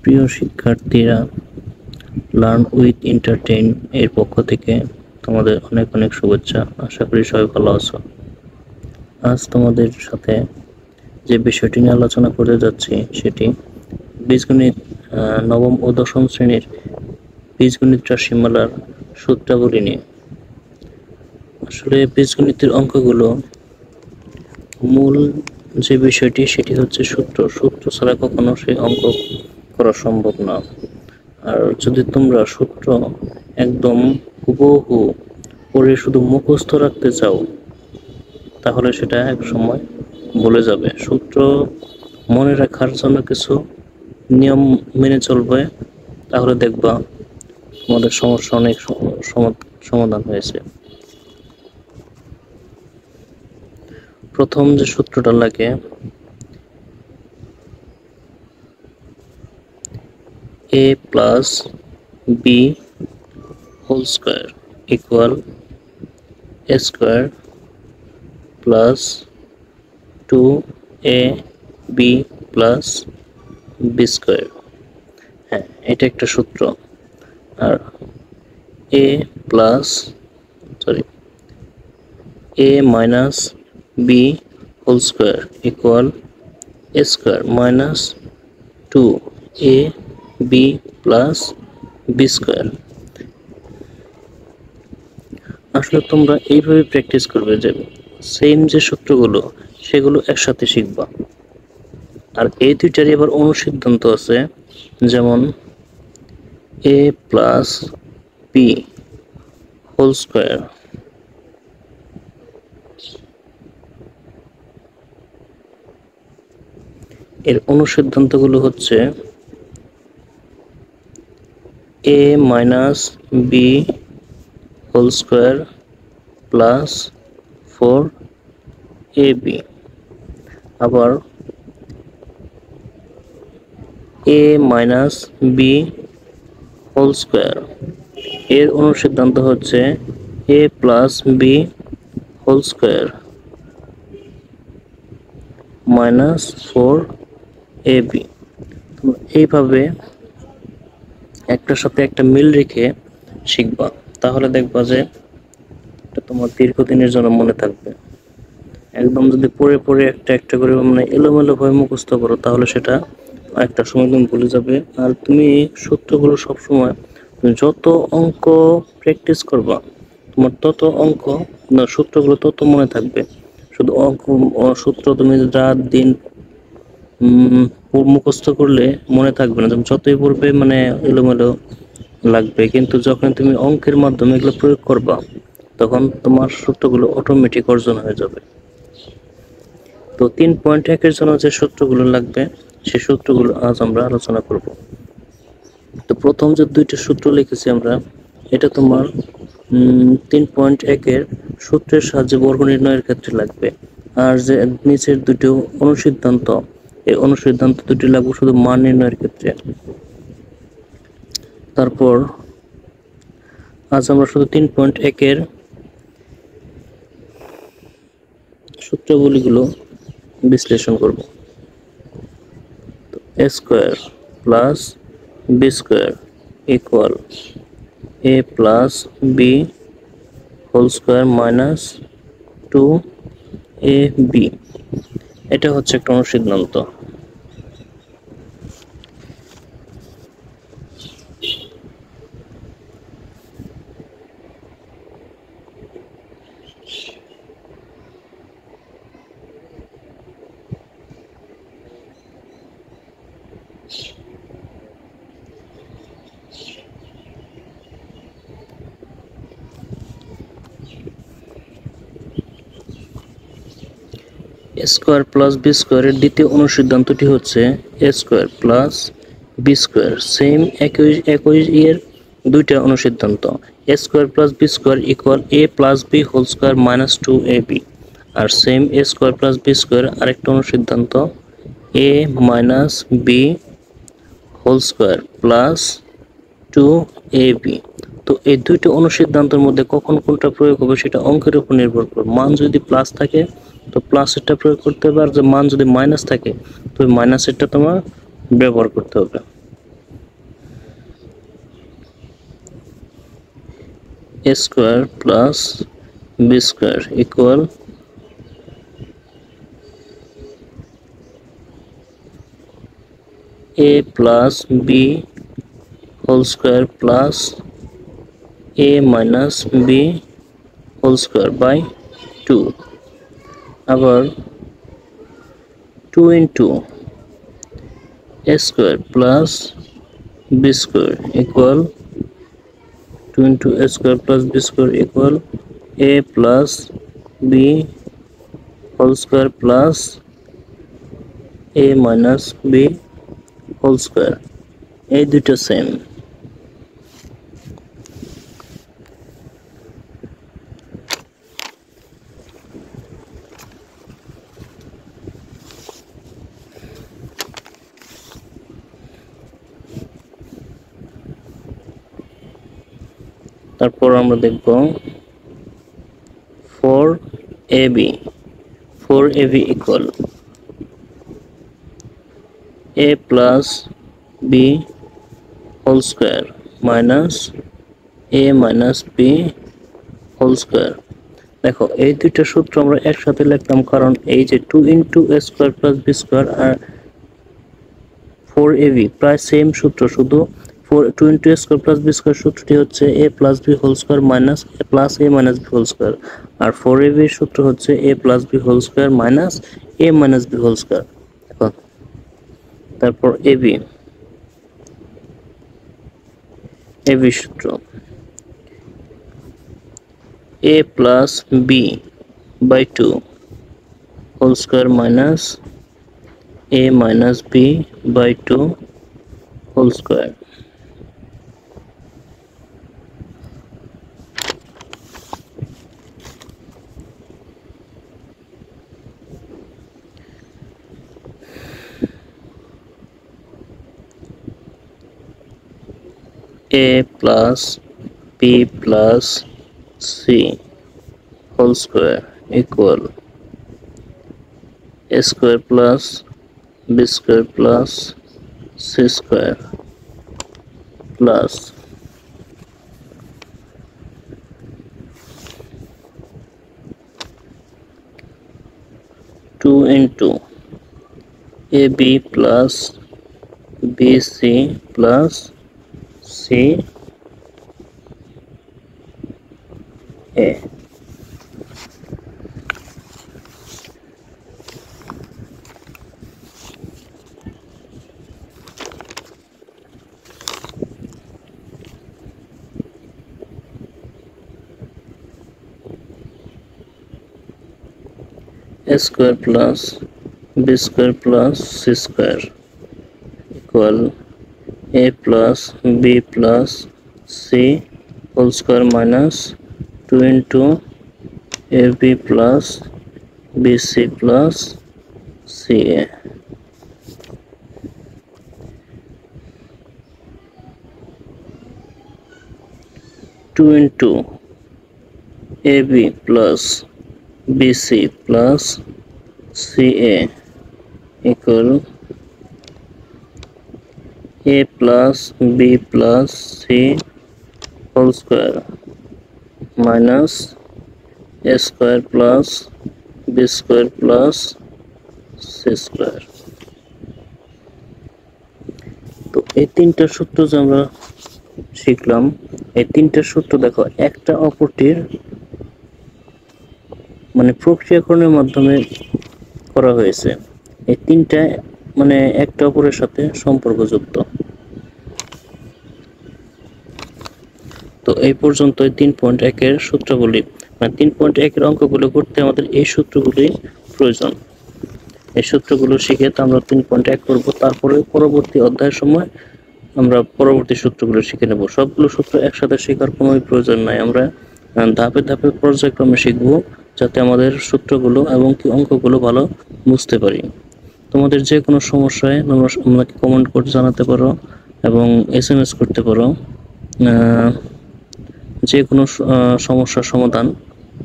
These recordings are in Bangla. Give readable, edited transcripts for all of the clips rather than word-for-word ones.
প্রিয় শিক্ষার্থীরা, লার্ন উইথ এন্টারটেইন এর পক্ষ থেকে তোমাদের অনেক অনেক শুভেচ্ছা। আশা করি সবাই ভালো আছো। আজ তোমাদের সাথে যে বিষয়টি নিয়ে আলোচনা করতে যাচ্ছি সেটি বীজগণিত নবম ও দশম শ্রেণীর বীজগণিত রাশিমালার সূত্রাবলী নিয়ে। আসলে বীজগণিতের অঙ্কগুলো মূল যে বিষয়টি সেটি হচ্ছে সূত্র ছাড়া কখনো সেই অঙ্ক করা সম্ভব না। আর যদি তোমরা সূত্র একদম হুবহু পড়ে শুধু মুখস্থ রাখতে চাও তাহলে সেটা এক সময় ভুলে যাবে। সূত্র মনে রাখার জন্য কিছু নিয়ম মেনে চলবে, তাহলে দেখবা তোমাদের সমস্যা অনেক সমাধান হয়েছে। প্রথম যে সূত্রটা লাগে, a plus b whole square equal a square plus 2ab plus b square। হ্যাঁ, এটা একটা সূত্র। আর a minus b whole square equal a square minus 2ab plus b square। আসলে তোমরা এইভাবে প্র্যাকটিস করবে যে সেম যে সূত্রগুলো সেগুলো একসাথে শিখবা। আর এই দুইটারই আবার অনুসিদ্ধান্ত আছে, যেমন a plus b whole square এর অনুসিদ্ধান্তগুলো হচ্ছে a minus b whole square plus 4ab। আবার a minus b whole square এর অনুসিদ্ধান্ত হচ্ছে a plus b whole square minus 4ab। এইভাবে একটার সাথে একটা মিল রেখে শিখবা, তাহলে দেখবা যে এটা তোমার দীর্ঘদিনের জন্য মনে থাকবে। একদম যদি পড়ে পড়ে একটা একটা করে মানে এলোমেলো ভাবে মুখস্থ করো তাহলে সেটা একটা সময় তুমি ভুলে যাবে। আর তুমি সূত্রগুলো সবসময় যত অঙ্ক প্র্যাকটিস করবা তোমার তত অঙ্ক সূত্রগুলো তত মনে থাকবে। শুধু অঙ্ক সূত্র তুমি রাত দিন মুখস্থ করলে মনে থাকবে না, যতই পড়বে মানে এলোমেলো লাগবে। কিন্তু যখন তুমি অঙ্কের মাধ্যমে এগুলো প্রয়োগ করবা তখন তোমার সূত্রগুলো অটোমেটিক অর্জন হয়ে যাবে। তো 3.1 এর জন্য যে সূত্রগুলো লাগবে সেই সূত্রগুলো আজ আমরা আলোচনা করব। তো প্রথম যে দুইটা সূত্র লিখেছি আমরা, এটা তোমার 3.1 এর সূত্রের সাহায্যে বর্গ নির্ণয়ের ক্ষেত্রে লাগবে। আর যে নিচের দুটো অনুসিদ্ধান্ত, এই অনুসিদ্ধান্ত দুটি লাগবে শুধু মান নির্ণয়ের ক্ষেত্রে। তারপর আজ আমরা শুধু 3.1 এর সূত্রাবলীগুলো বিশ্লেষণ করব। a square plus b square equal a plus b whole square minus 2ab। এটা হচ্ছে একটা অনুসিদ্ধান্ত। a square plus b square এর দ্বিতীয় অনুসিদ্ধান্তটি হচ্ছে a square plus b square। Same একই এর দুইটা অনুসিদ্ধান্ত। a square plus b square equal a plus b whole square minus 2ab। আর same a square plus b square আরেকটা অনুসিদ্ধান্ত a minus b whole square plus 2ab। তো এই দুইটা অনুসিদ্ধান্তের মধ্যে কখন কোনটা প্রয়োগ হবে সেটা অঙ্কের উপর নির্ভর করে। মান যদি প্লাস থাকে তো প্লাসেরটা প্রয়োগ করতে হবে, আর যে মান যদি মাইনাস থাকে তো মাইনাসেরটা তোমার ব্যবহার করতে হবে। a square plus b square equal a plus b whole square plus a minus b whole square by 2 আবার 2 into a square plus b square equal 2 into a square plus b square equal a plus b whole square plus a minus b whole square এই দুটো সেম। তারপর আমরা দেখব 4ab 4ab equal a plus b whole square minus a minus b whole square। দেখো এই দুইটা সূত্র আমরা একসাথে লিখলাম কারণ এই যে 2 into a square plus b square R 4ab প্রায় সেম সূত্র, শুধু 2 into a square plus b square সূত্রটি হচ্ছে a plus b whole square minus a plus a minus b whole square R 4ab এর সূত্র হচ্ছে a plus b whole square minus a minus b whole square। দেখো তারপর ab সূত্র a plus b by 2 whole square minus a minus b by 2 whole square। a plus b plus c whole square equal a square plus b square plus c square plus 2 into ab plus bc plus c a। a square plus b square plus c square equal a plus b plus c whole square minus 2 into ab plus bc plus ca। two into ab plus bc plus ca equal a plus b plus c whole square minus a square plus b square plus c square। তো এই তিনটা সূত্র যে আমরা শিখলাম, এই তিনটা সূত্র দেখো একটা অপরটির মানে প্রক্রিয়াকরণের মাধ্যমে করা হয়েছে। এই তিনটা মানে একটা অপরের সাথে সম্পর্কযুক্ত। তো এই পর্যন্ত 3.1 এর সূত্রগুলি মানে 3.1 এর অঙ্কগুলো করতে আমাদের এই সূত্রগুলি প্রয়োজন। এই সূত্রগুলো শিখে তো আমরা 3.1 করব, তারপরে পরবর্তী অধ্যায়ের সময় আমরা পরবর্তী সূত্রগুলো শিখে নেব। সবগুলো সূত্র একসাথে শেখার কোনো প্রয়োজন নাই, আমরা ধাপে ধাপে পর্যায়ক্রমে শিখব যাতে আমাদের সূত্রগুলো এবং কি অঙ্কগুলো ভালো বুঝতে পারি। তোমাদের যে কোনো সমস্যায় আমাকে কমেন্ট করে জানাতে পারো এবং SMS করতে পারো, যে কোনো সমস্যার সমাধান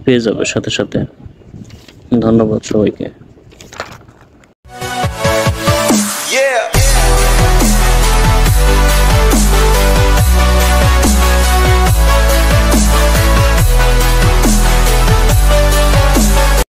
পেয়ে যাবে সাথে সাথে। ধন্যবাদ সবাইকে।